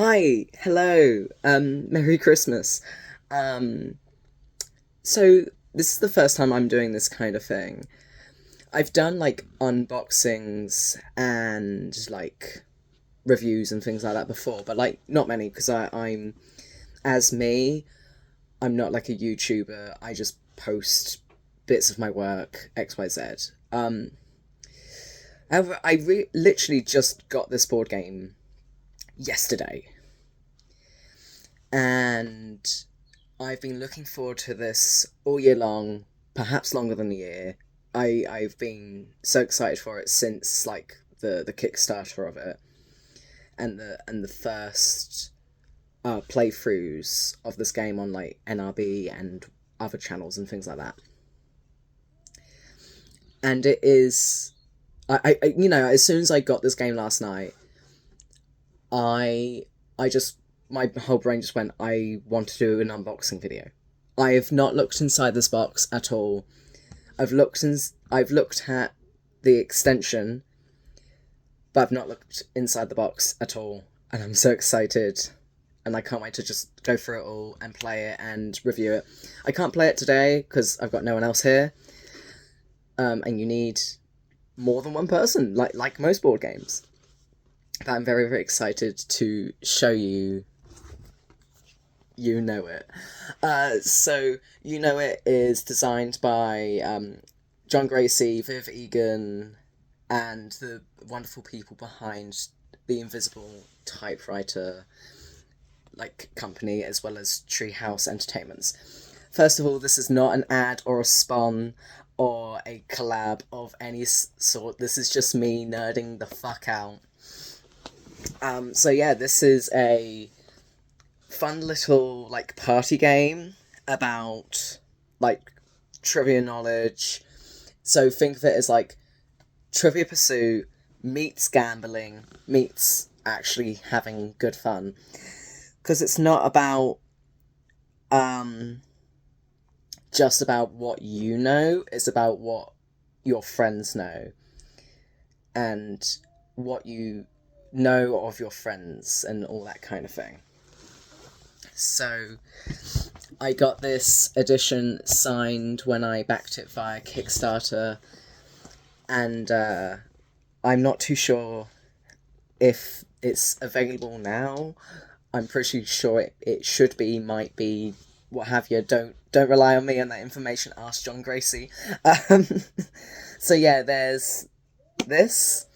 Hi, hello, Merry Christmas. So this is the first time I'm doing this kind of thing. I've done like unboxings and like reviews and things like that before, but like not many because I'm as me, I'm not like a YouTuber. I just post bits of my work, XYZ. However, literally just got this board game yesterday. And I've been looking forward to this all year long, perhaps longer than a year. I've been so excited for it since like the Kickstarter of it and the first playthroughs of this game on like NRB and other channels and things like that. And it is as soon as I got this game last night, I just my whole brain just went, I want to do an unboxing video. I have not looked inside this box at all. I've looked at the extension, but I've not looked inside the box at all. And I'm so excited. And I can't wait to just go through it all and play it and review it. I can't play it today because I've got no one else here. And you need more than one person, like most board games. But I'm very, very excited to show you You Know It. So You Know It is designed by John Gracie, Viv Egan, and the wonderful people behind the Invisible Typewriter company, as well as Treehouse Entertainments. First of all, this is not an ad or a spawn or a collab of any sort. This is just me nerding the fuck out. So yeah, this is a fun little party game about trivia knowledge. So think of it as Trivia Pursuit meets gambling meets actually having good fun, because it's not about just about what you know. It's about what your friends know and what you know of your friends and all that kind of thing. So I got this edition signed when I backed it via Kickstarter, and I'm not too sure if it's available now. I'm pretty sure it should be, might be, what have you. Don't rely on me on that information. Ask John Gracie. So yeah, there's this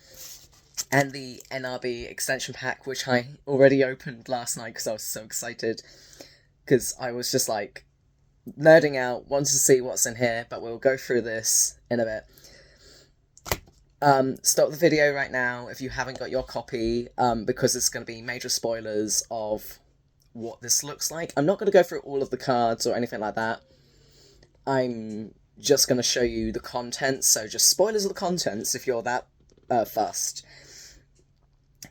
and the NRB extension pack, which I already opened last night because I was so excited. Because I was just nerding out, wanted to see what's in here, but we'll go through this in a bit. Stop the video right now if you haven't got your copy, because it's going to be major spoilers of what this looks like. I'm not going to go through all of the cards or anything like that. I'm just going to show you the contents, so just spoilers of the contents if you're that fussed.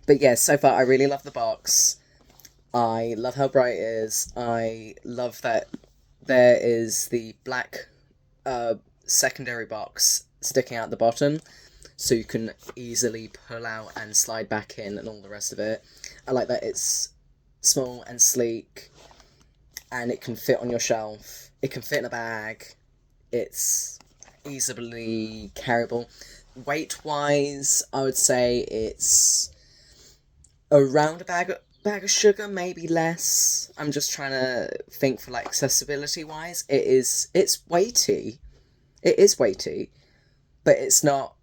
But yeah, so far I really love the box. I love how bright it is. I love that there is the black secondary box sticking out the bottom, so you can easily pull out and slide back in and all the rest of it. I like that it's small and sleek, and it can fit on your shelf. It can fit in a bag. It's easily carryable. Weight-wise, I would say it's around a bag of sugar, maybe less. I'm just trying to think for accessibility-wise. It's weighty. It is weighty, but it's not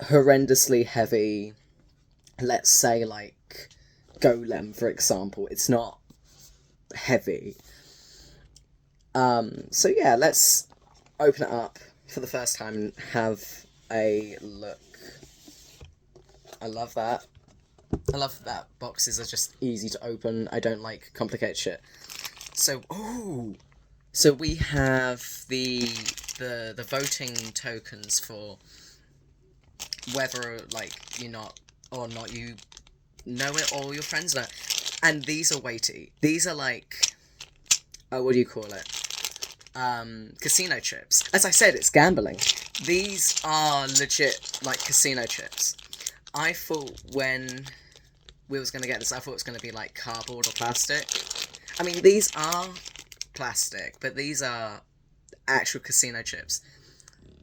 horrendously heavy. Let's say Golem, for example. It's not heavy. So yeah, let's open it up for the first time and have a look. I love that. I love that boxes are just easy to open. I don't like complicated shit. So, so we have the voting tokens for whether you not or not you know it or your friends know it. And these are weighty. These are what do you call it? Casino chips. As I said, it's gambling. These are legit casino chips. I thought when we was going to get this, I thought it was going to be like cardboard or plastic. I mean, these are plastic, but these are actual casino chips.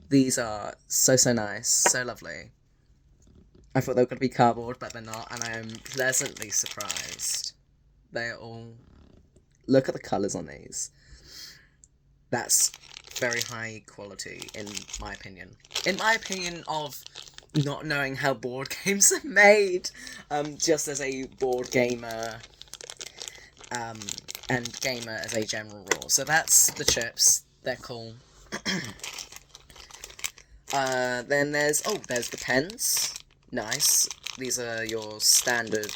These are so nice, so lovely. I thought they were going to be cardboard, but they're not, and I am pleasantly surprised. They're all... Look at the colours on these. That's very high quality, in my opinion. In my opinion of not knowing how board games are made, just as a board gamer, and gamer as a general rule. So that's the chips. They're cool. Then there's the pens. Nice. These are your standard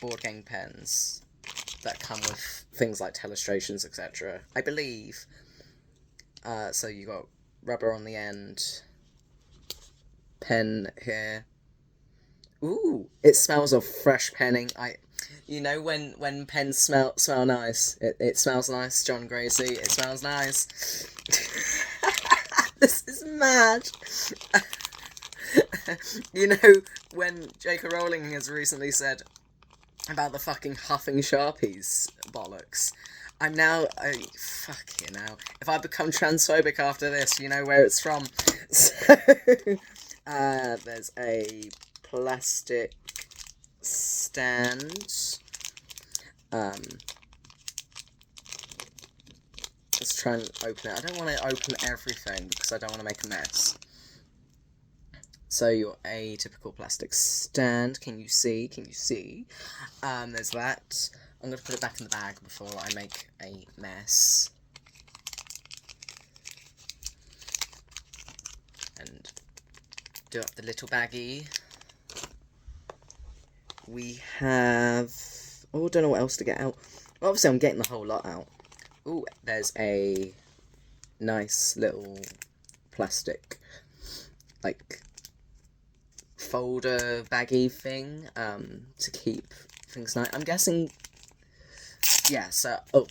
board game pens that come with things like illustrations, etc. I believe. So you got rubber on the end. Pen here. Ooh, it smells of fresh penning. You know when pens smell nice. It smells nice, John Gracie. It smells nice. This is mad. You know when J.K. Rowling has recently said about the fucking huffing Sharpies bollocks. Fucking hell. If I become transphobic after this, you know where it's from. So, there's a plastic stand. Let's try and open it. I don't want to open everything because I don't want to make a mess. So your atypical plastic stand. Can you see? There's that. I'm going to put it back in the bag before I make a mess. And do up the little baggie. We have... Oh, I don't know what else to get out. Obviously, I'm getting the whole lot out. Ooh, there's a nice little plastic, like, folder baggy thing, to keep things nice. I'm guessing... Yeah, so... Oh,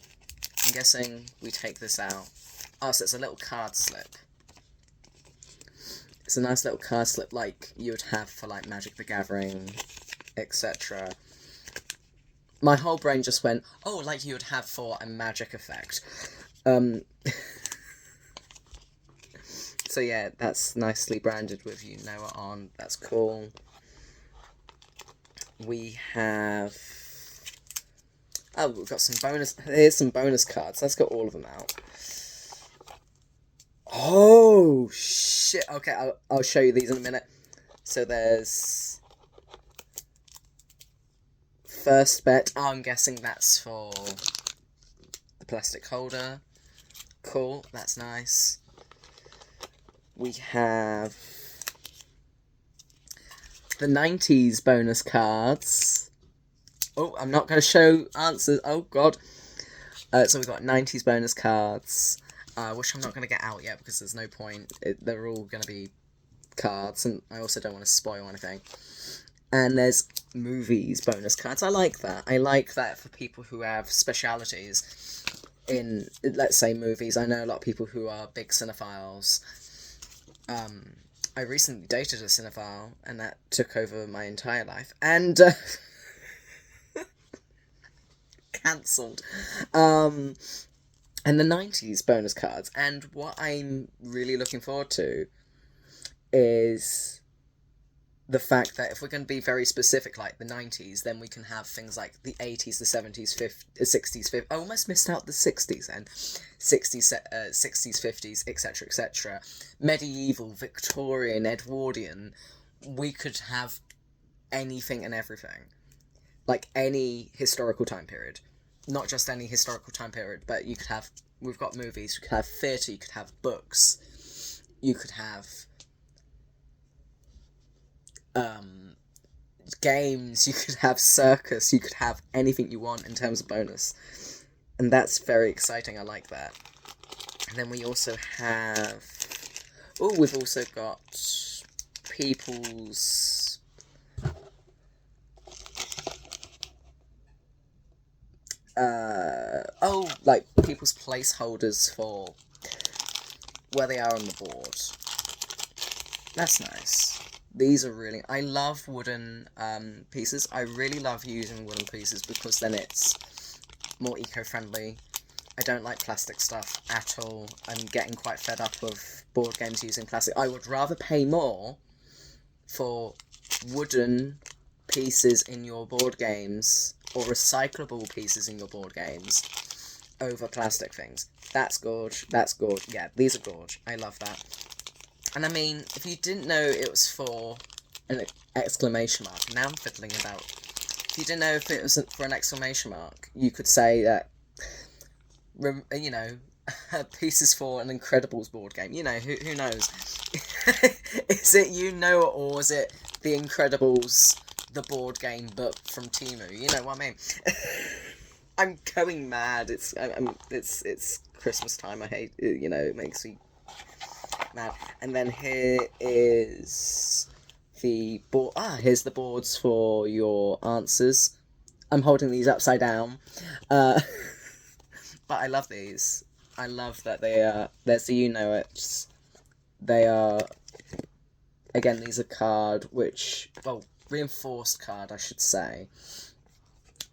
I'm guessing we take this out. Oh, so it's a little card slip. It's a nice little card slip like you would have for, like, Magic the Gathering, etc. My whole brain just went, oh, like you would have for a magic effect. So yeah, that's nicely branded with you know it on. That's cool. We have... Oh, we've got some bonus... Here's some bonus cards. Let's get all of them out. Oh, shit. Okay, I'll show you these in a minute. So there's... First bet. Oh, I'm guessing that's for the plastic holder. Cool, that's nice. We have the 90s bonus cards. Oh, I'm not going to show answers. Oh, God. So we've got 90s bonus cards, which I'm not going to get out yet because there's no point. They're all going to be cards, and I also don't want to spoil anything. And there's movies bonus cards. I like that. I like that for people who have specialities in, let's say, movies. I know a lot of people who are big cinephiles. I recently dated a cinephile, and that took over my entire life. And, cancelled. And the 90s bonus cards. And what I'm really looking forward to is the fact that if we're going to be very specific, like the 90s, then we can have things like the 80s, the 70s, 60s, 50s. I almost missed out the 60s then. 60s, 50s, etc., etc. Medieval, Victorian, Edwardian. We could have anything and everything. Like any historical time period. Not just any historical time period, but you could have... We've got movies, you could have theatre, you could have books, you could have... games, you could have circus, you could have anything you want in terms of bonus. And that's very exciting, I like that. And then we also have... Oh, we've also got people's... like people's placeholders for where they are on the board. That's nice. These are really... I love wooden pieces. I really love using wooden pieces because then it's more eco-friendly. I don't like plastic stuff at all. I'm getting quite fed up of board games using plastic. I would rather pay more for wooden pieces in your board games, or recyclable pieces in your board games, over plastic things. That's gorge. That's gorge. Yeah, these are gorge. I love that. And I mean, if you didn't know it was for an exclamation mark, now I'm fiddling about. If you didn't know if it was for an exclamation mark, you could say that, you know, pieces for an Incredibles board game. You know, who knows? Is it or is it the Incredibles, the board game, but from Temu? You know what I mean? I'm going mad. It's Christmas time. I hate it, you know, it makes me mad. And then here is the board. Here's the boards for your answers. I'm holding these upside down. But I love these. I love that they are... There's the you-know-it's. They are... Again, these are card, which... Well, reinforced card, I should say.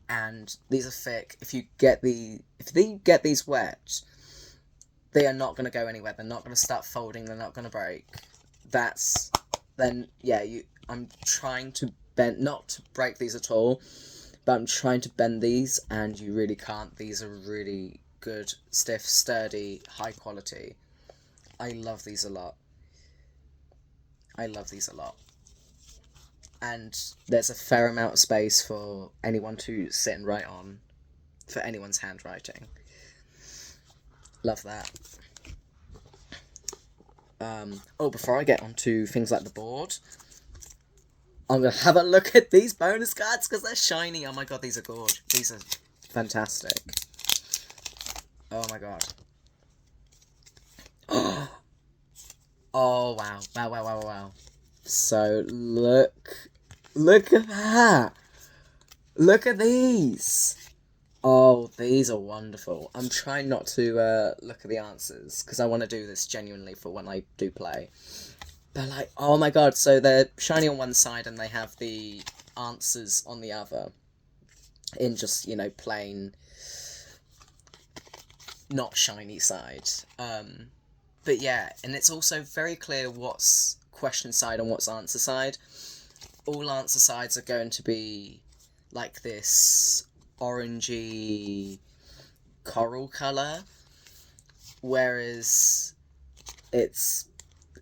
And these are thick. If they get these wet, they are not going to go anywhere. They're not going to start folding. They're not going to break. Then, yeah, I'm trying to bend... Not to break these at all, but I'm trying to bend these, and you really can't. These are really... good, stiff, sturdy, high quality. I love these a lot. And there's a fair amount of space for anyone to sit and write on, for anyone's handwriting. Love that. Before I get on to things like the board, I'm going to have a look at these bonus cards because they're shiny. Oh my god, these are gorgeous. These are fantastic. Oh my god. Oh wow. Wow. So look at that. Look at these. Oh, these are wonderful. I'm trying not to look at the answers because I want to do this genuinely for when I do play. But like, oh my god, so they're shiny on one side and they have the answers on the other. In just, you know, plain... not shiny side. But yeah, and it's also very clear what's question side and what's answer side. All answer sides are going to be like this orangey coral colour, whereas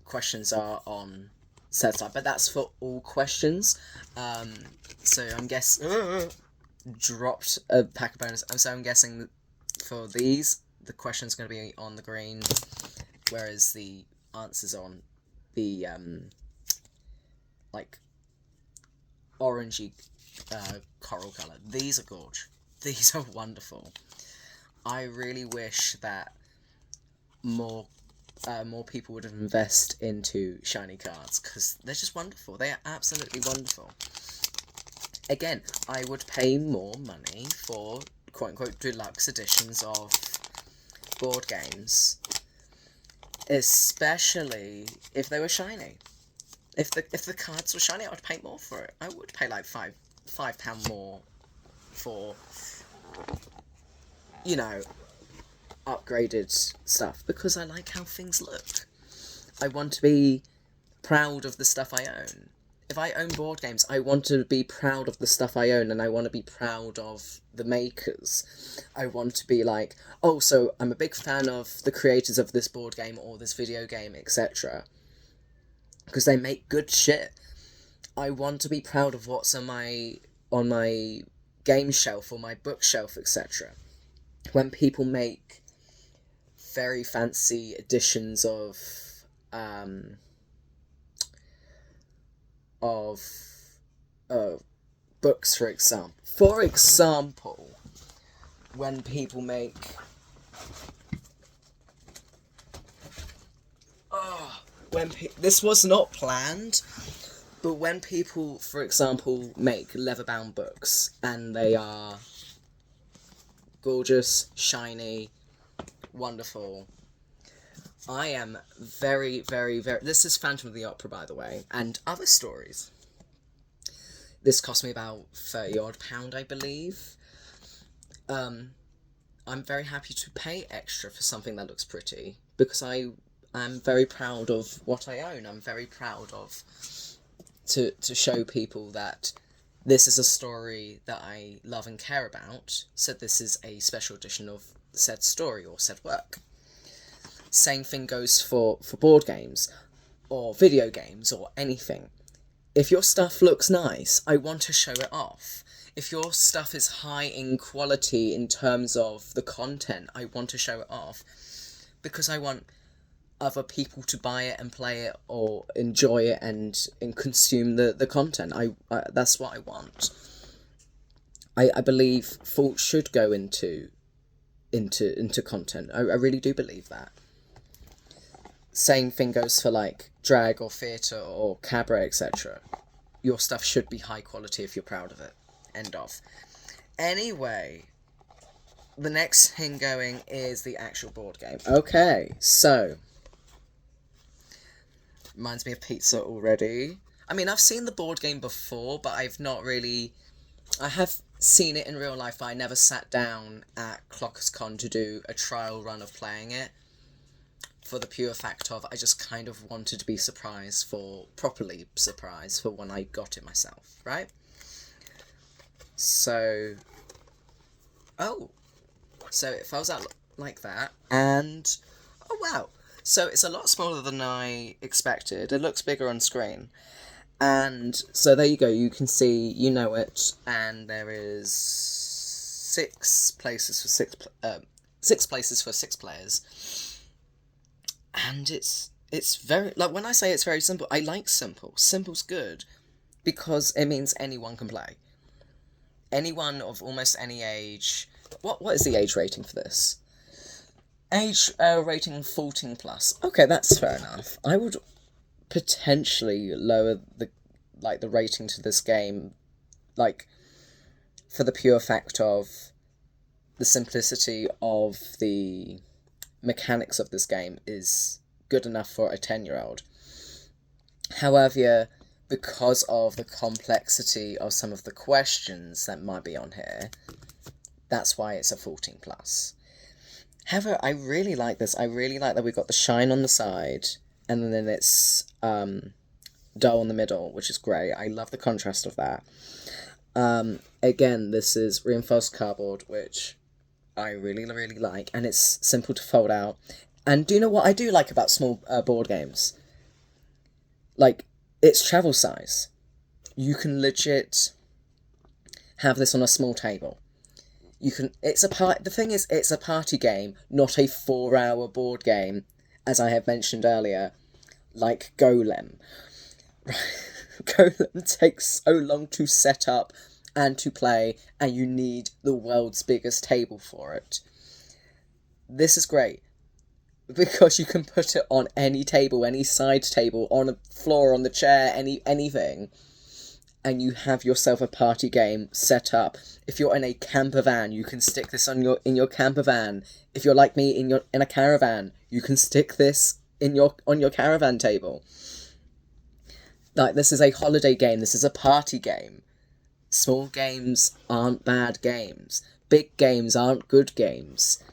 questions are on said side, but that's for all questions. So I'm guessing dropped a pack of bonus. So I'm guessing that for these, the question's going to be on the green, whereas the answer's on the, like, orangey coral colour. These are gorgeous. These are wonderful. I really wish that more people would invest into shiny cards, because they're just wonderful. They are absolutely wonderful. Again, I would pay more money for quote-unquote deluxe editions of board games, especially if they were shiny. If the cards were shiny, I would pay more for it. I would pay like £5 more for, you know, upgraded stuff, because I like how things look. I want to be proud of the stuff I own. If I own board games, I want to be proud of the stuff I own, and I want to be proud of the makers. I want to be like, oh, so I'm a big fan of the creators of this board game or this video game, etc. Because they make good shit. I want to be proud of what's on my game shelf or my bookshelf, etc. When people make very fancy editions of books, for example. For example, when people make... this was not planned, but when people, for example, make leather-bound books, and they are gorgeous, shiny, wonderful, I am very, very, very... This is Phantom of the Opera, by the way, and other stories. This cost me about £30-odd, I believe. I'm very happy to pay extra for something that looks pretty, because I'm very proud of what I own. I'm very proud of to show people that this is a story that I love and care about, so this is a special edition of said story or said work. Same thing goes for board games, or video games, or anything. If your stuff looks nice, I want to show it off. If your stuff is high in quality in terms of the content, I want to show it off. Because I want other people to buy it and play it, or enjoy it and consume the content. That's what I want. I believe thought should go into content. I really do believe that. Same thing goes for like drag or theatre or cabaret, etc. Your stuff should be high quality if you're proud of it. End of. Anyway, the next thing going is the actual board game. Okay, so reminds me of pizza already. I mean, I've seen the board game before, but I've not really... I have seen it in real life, but I never sat down at ClockersCon to do a trial run of playing it. For the pure fact of, I just kind of wanted to be properly surprised for when I got it myself, right? So... So it folds out like that, and... Oh, wow! So it's a lot smaller than I expected. It looks bigger on screen. And so there you go, you can see, you know it, and there is 6 places for 6 places for 6 players. And it's very, like, when I say it's very simple, I like simple. Simple's good, because it means anyone can play. Anyone of almost any age. What is the age rating for this? Age rating 14+. Okay, that's fair enough. I would potentially lower the rating to this game, like, for the pure fact of the simplicity of the mechanics of this game is good enough for a 10-year-old. However, because of the complexity of some of the questions that might be on here, that's why it's a 14+. However, I really like this. I really like that we've got the shine on the side, and then it's dull in the middle, which is great. I love the contrast of that. Again, this is reinforced cardboard, which I really, really like, and it's simple to fold out. And do you know what I do like about small board games? Like, it's travel size. You can legit have this on a small table. The thing is, it's a party game, not a 4-hour board game, as I have mentioned earlier, like Golem. Golem takes so long to set up and to play, and you need the world's biggest table for it. This is great, because you can put it on any table, any side table, on a floor, on the chair, anything, and you have yourself a party game set up. If you're in a camper van, you can stick this in your camper van. If you're like me in a caravan, you can stick this on your caravan table. Like, this is a holiday game. This is a party game. Small games aren't bad games. Big games aren't good games.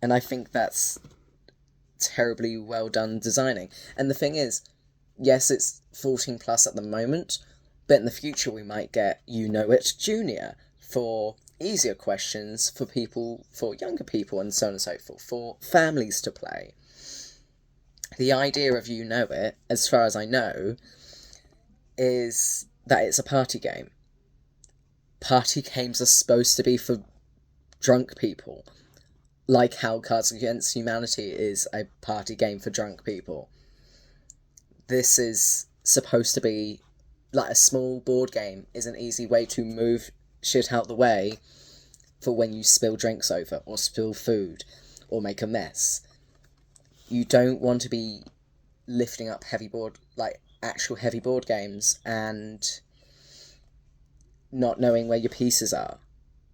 And I think that's terribly well done designing. And the thing is, yes, it's 14+ at the moment, but in the future we might get You Know It Junior for easier questions, for younger people, and so on and so forth, for families to play. The idea of You Know It, as far as I know, is that it's a party game. Party games are supposed to be for drunk people, like how Cards Against Humanity is a party game for drunk people. This is supposed to be like a small board game, is an easy way to move shit out the way for when you spill drinks over, or spill food, or make a mess. You don't want to be lifting up actual heavy board games and not knowing where your pieces are.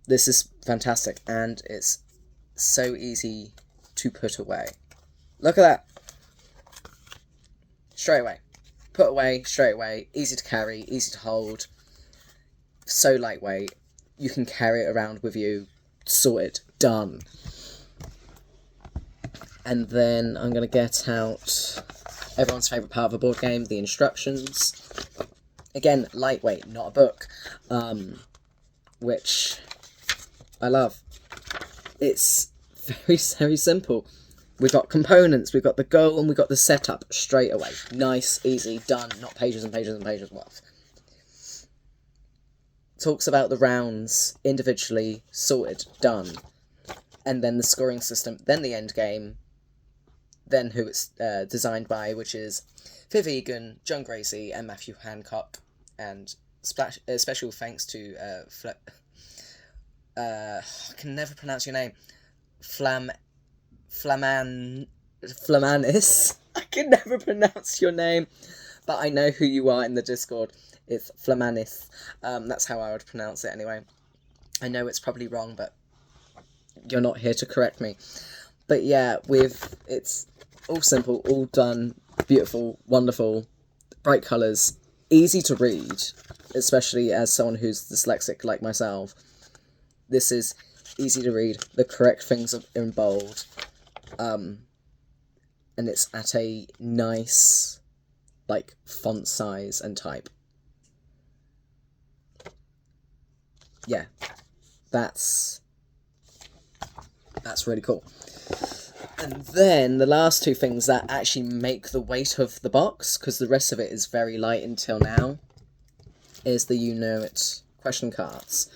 This is fantastic, and it's so easy to put away. Look at that. Straight away. Put away, straight away. Easy to carry, easy to hold. So lightweight. You can carry it around with you. Sorted. Done. And then I'm going to get out everyone's favourite part of a board game, the instructions. Again, lightweight, not a book. Which I love. It's very, very simple. We've got components, we've got the goal, and we've got the setup straight away. Nice, easy, done, not pages and pages and pages worth. Talks about the rounds individually, sorted, done. And then the scoring system, then the end game, then who it's designed by, which is Viv Egan, John Gracie, and Matthew Hancock. And special thanks to I can never pronounce your name. Flamanis. I can never pronounce your name, but I know who you are in the Discord. It's Flamanis. That's how I would pronounce it anyway. I know it's probably wrong, but you're not here to correct me. But yeah, it's all simple, all done, beautiful, wonderful, bright colours, easy to read, especially as someone who's dyslexic like myself. This is easy to read, the correct things are in bold, and it's at a nice, like, font size and type. Yeah, that's really cool. And then the last two things that actually make the weight of the box, because the rest of it is very light until now, is the You Know It question cards.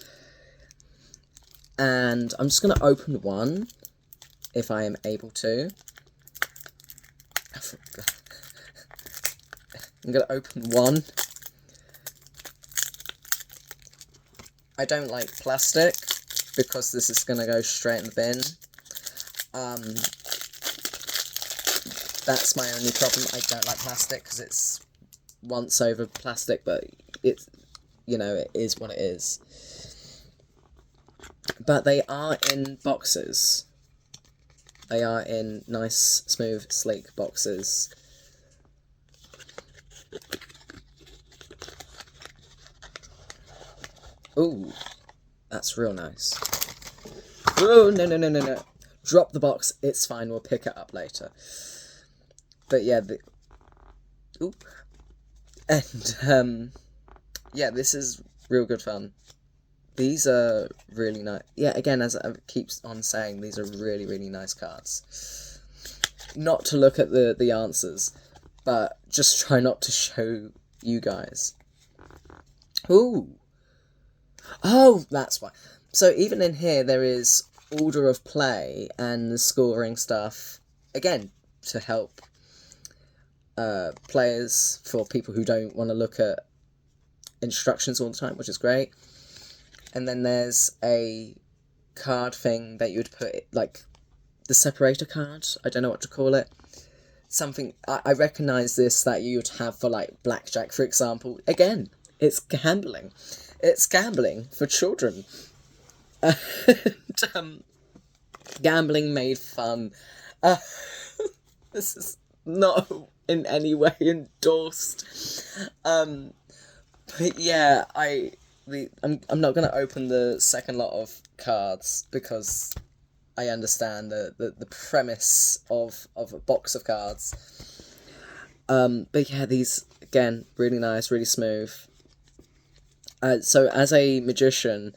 And I'm just going to open one, if I am able to. I'm going to open one. I don't like plastic, because this is going to go straight in the bin. That's my only problem. I don't like plastic, because it's once over plastic, but it's, you know, it is what it is. But they are in boxes. They are in nice, smooth, sleek boxes. Ooh, that's real nice. Oh, no. Drop the box, it's fine, we'll pick it up later. But yeah, oop. And, yeah, this is real good fun. These are really nice. Yeah, again, as I keep on saying, these are really, really nice cards. Not to look at the answers, but just try not to show you guys. Ooh. Oh, that's why. So even in here, there is order of play and the scoring stuff. Again, to help players, for people who don't want to look at instructions all the time, which is great. And then there's a card thing that you would put, like, the separator card. I don't know what to call it. Something, I recognise this that you would have for, like, blackjack, for example. Again, it's gambling. It's gambling for children. And, gambling made fun. This is not in any way endorsed. But yeah, I'm not going to open the second lot of cards, because I understand the premise of a box of cards. But yeah, these, again, really nice, really smooth. So as a magician,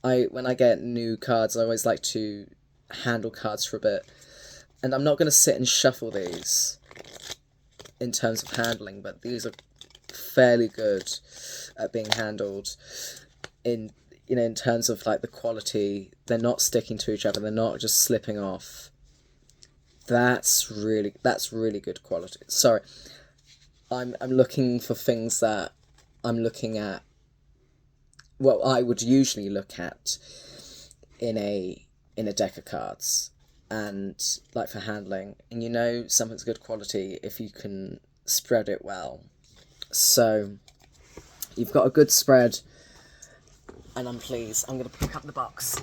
when I get new cards, I always like to handle cards for a bit. And I'm not going to sit and shuffle these in terms of handling, but these are fairly good at being handled in terms of, like, the quality. They're not sticking to each other, they're not just slipping off. That's really good quality. Sorry, I'm looking for things that I'm looking at, well, I would usually look at in a deck of cards, and, like, for handling, and something's good quality if you can spread it well. So you've got a good spread, and I'm pleased. I'm going to pick up the box.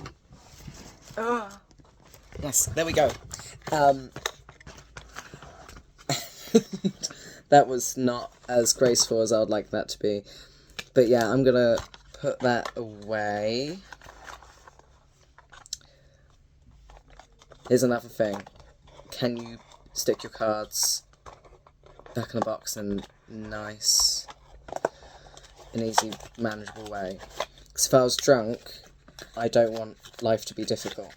Yes, there we go. That was not as graceful as I would like that to be. But yeah, I'm gonna put that away. Here's another thing. Can you stick your cards back in the box in nice and easy, manageable way? Because if I was drunk, I don't want life to be difficult.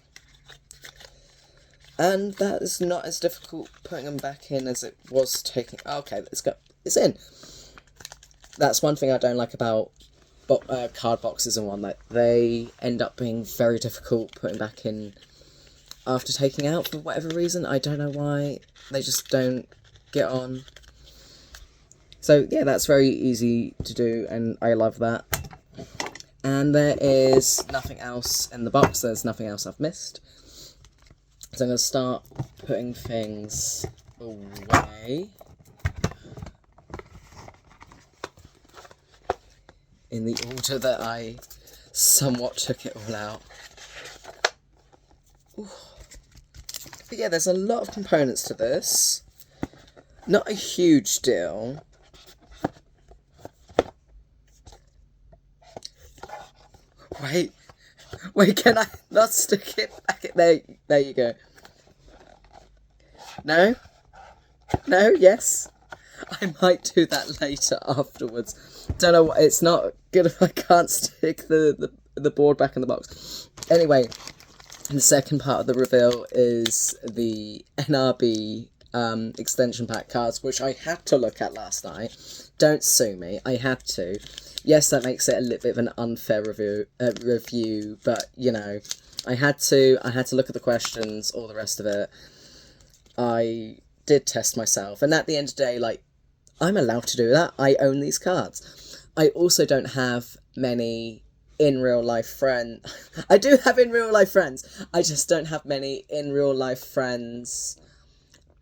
And that is not as difficult putting them back in as it was taking... Okay, let's go. It's in. That's one thing I don't like about card boxes and one, that they end up being very difficult putting back in after taking out for whatever reason. I don't know why. They just don't get on. So yeah, that's very easy to do and I love that. And there is nothing else in the box. There's nothing else I've missed. So I'm going to start putting things away in the order that I somewhat took it all out. Ooh. But yeah, there's a lot of components to this. Not a huge deal. Wait, can I not stick it back in there? There you go. No? No? Yes? I might do that later afterwards. Don't know what, it's not good if I can't stick the board back in the box. Anyway, the second part of the reveal is the NRB extension pack cards, which I had to look at last night. Don't sue me, I had to. Yes, that makes it a little bit of an unfair review, but, you know, I had to look at the questions, all the rest of it. I did test myself, and at the end of the day, like, I'm allowed to do that. I own these cards. I also don't have many in real life friends. I do have in real life friends. I just don't have many in real life friends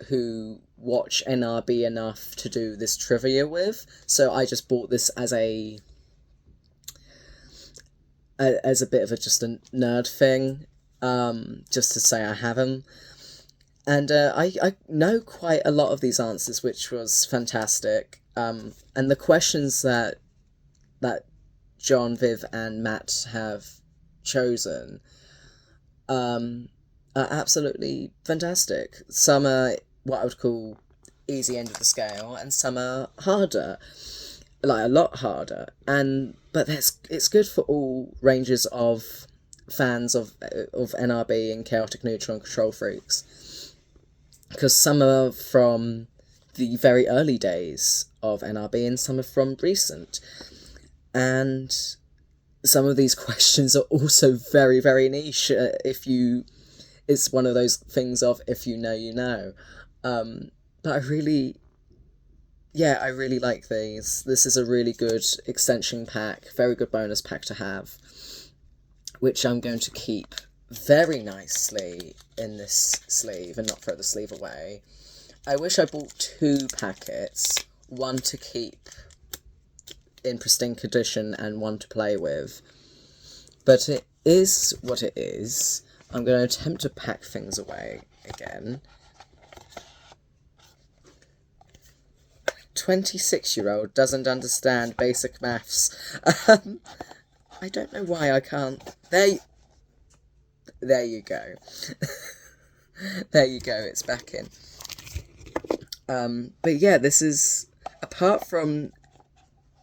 who watch NRB enough to do this trivia with. So I just bought this as a bit of just a nerd thing, just to say I have them. And I know quite a lot of these answers, which was fantastic. And the questions that John, Viv, and Matt have chosen are absolutely fantastic. Some are what I would call easy end of the scale, and some are harder, like a lot harder. But it's good for all ranges of fans of NRB and Chaotic Neutral and Control Freaks, because some are from the very early days of NRB and some are from recent. And some of these questions are also very, very niche. It's one of those things of if you know, you know. But I really like these. This is a really good extension pack, very good bonus pack to have, which I'm going to keep very nicely in this sleeve and not throw the sleeve away. I wish I bought 2 packets, one to keep in pristine condition and one to play with. But it is what it is. I'm going to attempt to pack things away again. 26-year-old doesn't understand basic maths. I don't know why I can't. There you go. There you go, it's back in. But yeah, this is, apart from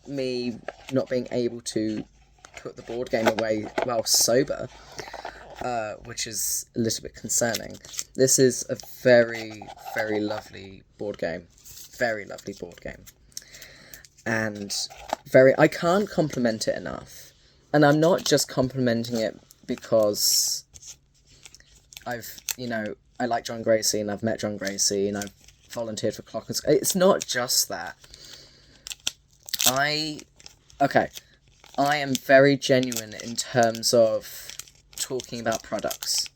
me not being able to put the board game away while sober, which is a little bit concerning, this is a very, very lovely board game. Very lovely board game. And I can't compliment it enough. And I'm not just complimenting it because I like John Gracie and I've met John Gracie and I've volunteered for Clock and Skull. It's not just that. I am very genuine in terms of talking about products.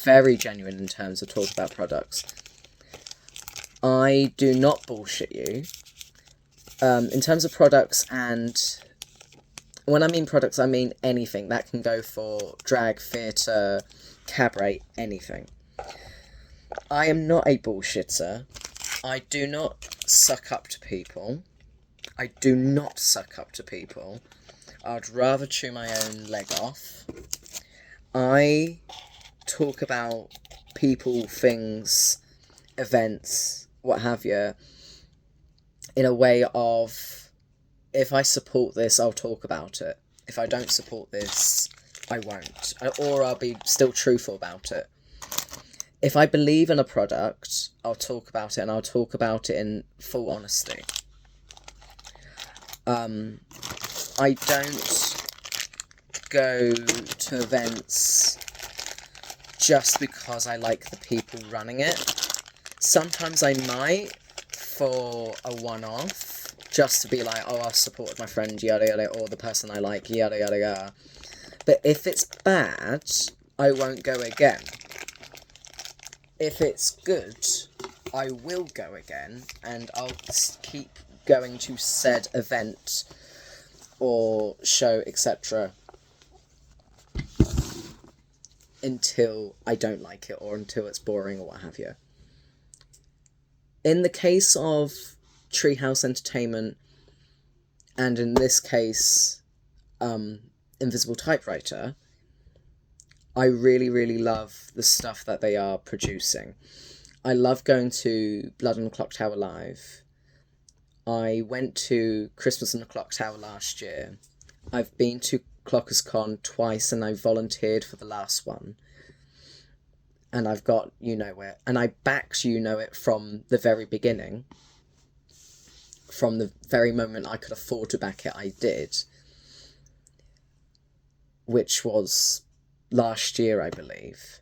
Very genuine in terms of talking about products. I do not bullshit you. In terms of products, and when I mean products, I mean anything. That can go for drag, theatre, cabaret, anything. I am not a bullshitter. I do not suck up to people. I do not suck up to people. I'd rather chew my own leg off. I talk about people, things, events, what have you, in a way of, if I support this, I'll talk about it. If I don't support this, I won't. Or I'll be still truthful about it. If I believe in a product, I'll talk about it, and I'll talk about it in full honesty. I don't go to events just because I like the people running it. Sometimes I might for a one-off, just to be like, oh, I've supported my friend, yada yada, or the person I like, yada yada yada. But if it's bad, I won't go again. If it's good, I will go again, and I'll keep going to said event or show, etc. until I don't like it, or until it's boring, or what have you. In the case of Treehouse Entertainment, and in this case, Invisible Typewriter, I really, really love the stuff that they are producing. I love going to Blood on the Clock Tower Live. I went to Christmas on the Clock Tower last year. I've been to Clockers Con twice, and I volunteered for the last one. And I've got You Know It. And I backed You Know It from the very beginning. From the very moment I could afford to back it, I did. Which was last year, I believe.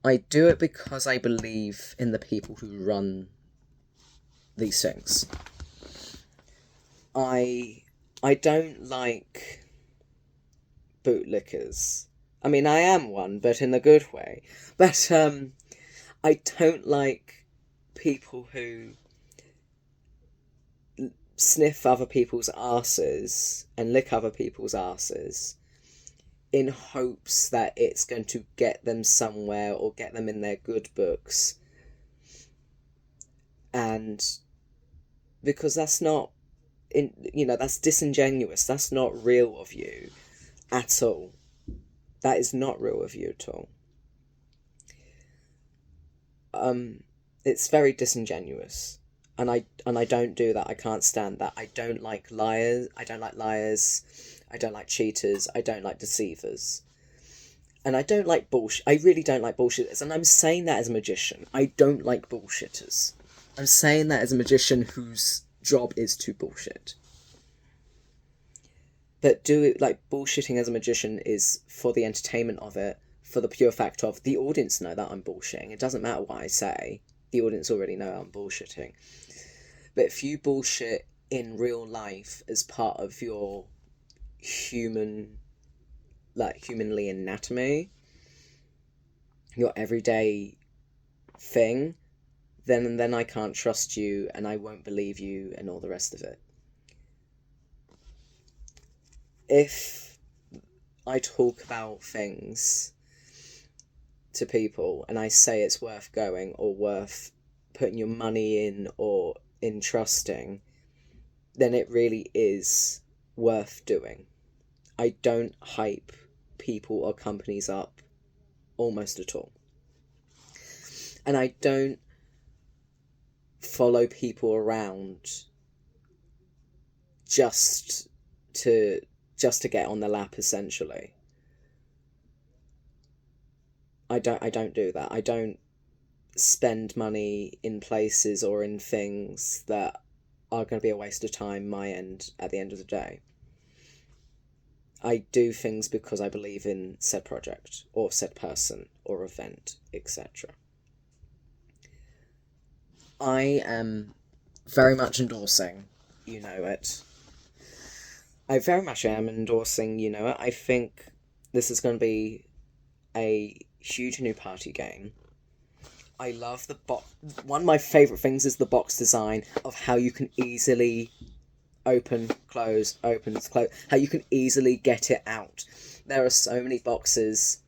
I do it because I believe in the people who run these things. I don't like bootlickers. I mean, I am one, but in a good way. But I don't like people who sniff other people's arses and lick other people's arses in hopes that it's going to get them somewhere or get them in their good books. And because that's not, that's disingenuous. That's not real of you at all. That is not real of you at all. It's very disingenuous. And I don't do that. I can't stand that. I don't like liars. I don't like liars. I don't like cheaters. I don't like deceivers. And I don't like bullshit. I really don't like bullshitters. And I'm saying that as a magician. I don't like bullshitters. I'm saying that as a magician whose job is to bullshit. But bullshitting as a magician is for the entertainment of it, for the pure fact of the audience know that I'm bullshitting. It doesn't matter what I say. The audience already know I'm bullshitting. But if you bullshit in real life as part of your humanly anatomy, your everyday thing, then I can't trust you, and I won't believe you, and all the rest of it. If I talk about things to people and I say it's worth going or worth putting your money in or in trusting, then it really is worth doing. I don't hype people or companies up almost at all. And I don't follow people around just to get on the lap, essentially. I don't do that. I don't spend money in places or in things that are going to be a waste of time my end at the end of the day. I do things because I believe in said project or said person or event, etc. I am very much endorsing You Know It. I very much am endorsing You Know It. I think this is going to be a huge new party game. I love the box. One of my favourite things is the box design of how you can easily open, close, how you can easily get it out. There are so many boxes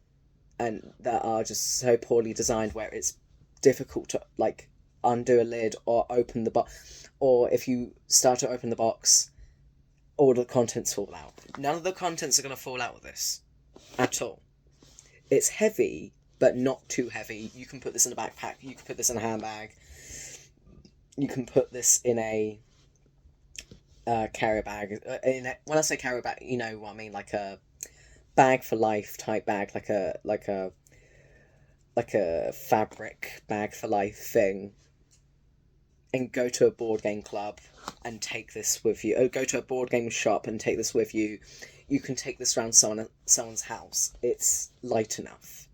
and that are just so poorly designed where it's difficult to, like, undo a lid or open the box, or if you start to open the box, all the contents fall out. None of the contents are going to fall out with this at all. It's heavy, but not too heavy. You can put this in a backpack, you can put this in a handbag, you can put this in a carrier bag. When I say carrier bag, you know what I mean, like a bag for life type bag, like a fabric bag for life thing, and go to a board game club and take this with you. Or go to a board game shop and take this with you. You can take this around someone's house. It's light enough.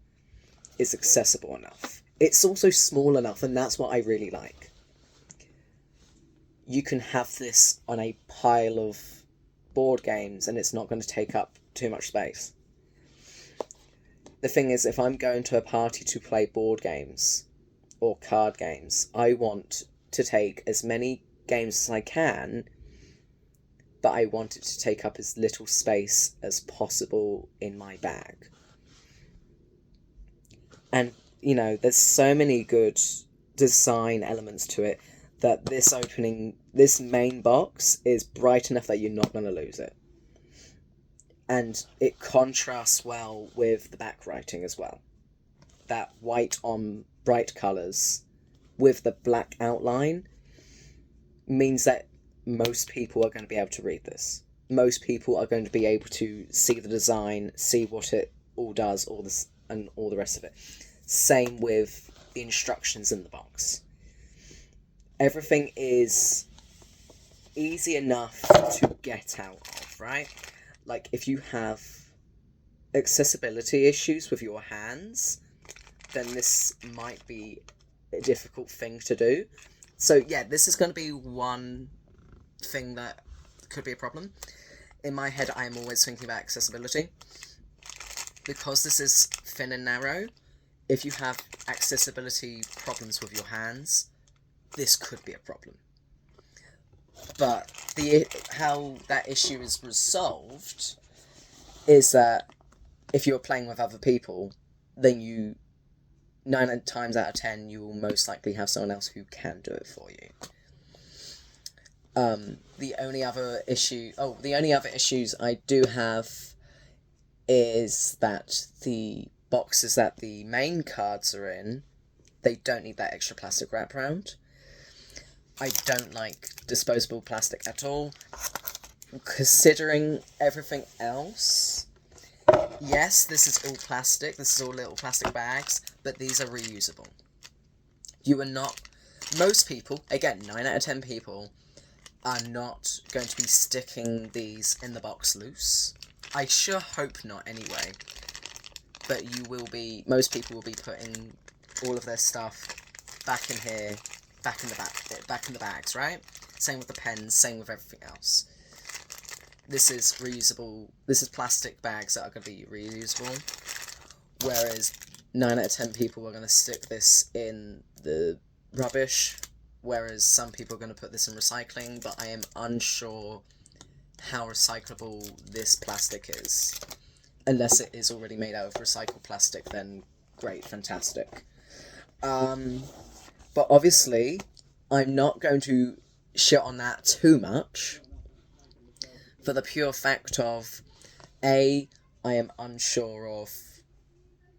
It's accessible enough. It's also small enough, and that's what I really like. You can have this on a pile of board games and it's not going to take up too much space. The thing is, if I'm going to a party to play board games or card games, I want to take as many games as I can, but I want it to take up as little space as possible in my bag. And, you know, there's so many good design elements to it that this main box is bright enough that you're not going to lose it. And it contrasts well with the back writing as well. That white on bright colours with the black outline means that most people are going to be able to read this. Most people are going to be able to see the design, see what it all does, and all the rest of it. Same with the instructions in the box. Everything is easy enough to get out of, right? Like, if you have accessibility issues with your hands, then this might be a difficult thing to do. So, yeah, this is going to be one thing that could be a problem. In my head, I am always thinking about accessibility. Because this is thin and narrow, if you have accessibility problems with your hands, this could be a problem. But how that issue is resolved is that if you're playing with other people, then 9 times out of 10, you will most likely have someone else who can do it for you. The only other issues I do have is that the boxes that the main cards are in, they don't need that extra plastic wraparound. I don't like disposable plastic at all. Considering everything else, yes, this is all plastic, this is all little plastic bags, but these are reusable. Most people, again, 9 out of 10 people, are not going to be sticking these in the box loose. I sure hope not anyway. But most people will be putting all of their stuff back in here, back in the bags, right? Same with the pens, same with everything else. This is reusable. This is plastic bags that are going to be reusable. Whereas 9 out of 10 people are going to stick this in the rubbish. Whereas some people are going to put this in recycling, but I am unsure how recyclable this plastic is. Unless it is already made out of recycled plastic, then great, fantastic. But obviously, I'm not going to shit on that too much. For the pure fact of, A, I am unsure of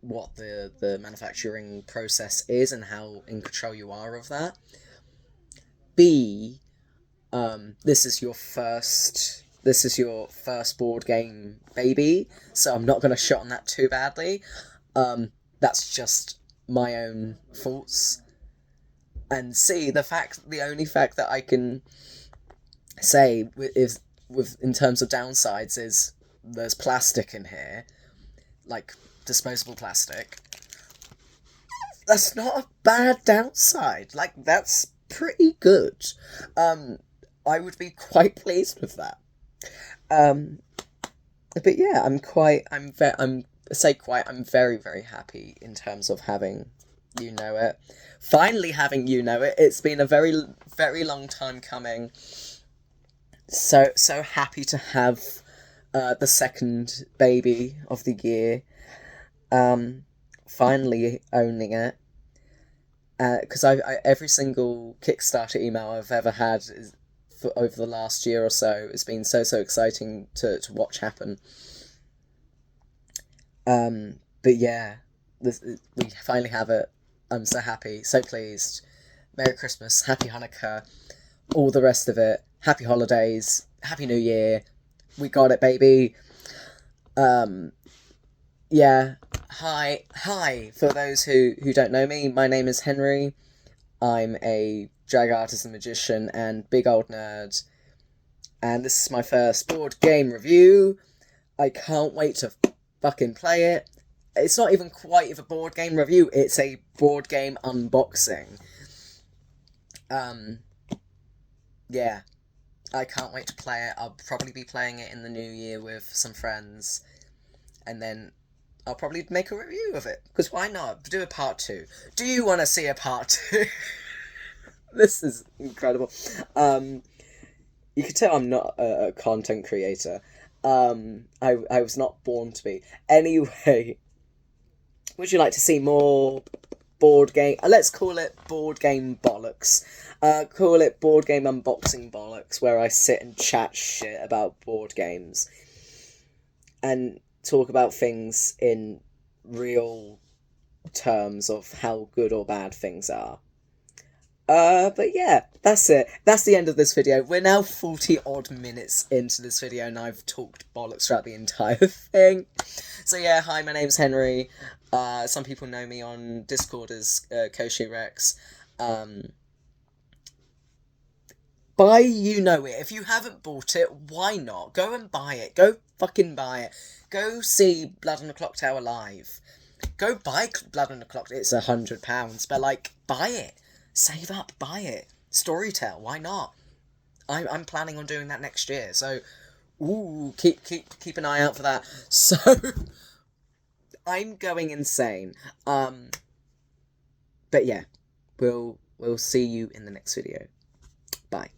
what the manufacturing process is and how in control you are of that. B, this is your first board game baby, so I'm not going to shit on that too badly. That's just my own faults. And C, the only fact that I can say is, in terms of downsides, is there's plastic in here, like disposable plastic. That's not a bad downside. Like, that's pretty good. I would be quite pleased with that. But yeah, I'm very, very happy in terms of having You Know It. Finally having You Know It. It's been a very, very long time coming. So happy to have the second baby of the year. Finally owning it. because I every single Kickstarter email I've ever had over the last year or so has been so exciting to watch happen. But yeah, we finally have it. I'm so happy, so pleased. Merry Christmas, Happy Hanukkah, all the rest of it. Happy holidays, Happy New Year. We got it, baby. Yeah. Hi. For those who don't know me, my name is Henry. I'm a drag artist and magician and big old nerd. And this is my first board game review. I can't wait to fucking play it. It's not even quite a board game review, it's a board game unboxing. Yeah. I can't wait to play it. I'll probably be playing it in the new year with some friends. And then I'll probably make a review of it. Because why not? Do a part 2. Do you want to see a part 2? This is incredible. You can tell I'm not a content creator. I was not born to be. Anyway, would you like to see more board game? Let's call it board game bollocks. Call it board game unboxing bollocks, where I sit and chat shit about board games and talk about things in real terms of how good or bad things are. But yeah, that's it. That's the end of this video. We're now 40 odd minutes into this video and I've talked bollocks throughout the entire thing. So yeah, hi, my name's Henry. Some people know me on Discord as Koschei Rex. Buy You Know It. If you haven't bought it, why not? Go and buy it. Go fucking buy it. Go see Blood on the Clock Tower live. Go buy Blood on the Clock. It's £100, but like, buy it. Save up, buy it. Storytell, why not? I'm planning on doing that next year, so ooh, keep an eye out for that. So I'm going insane. But yeah, we'll see you in the next video. Bye.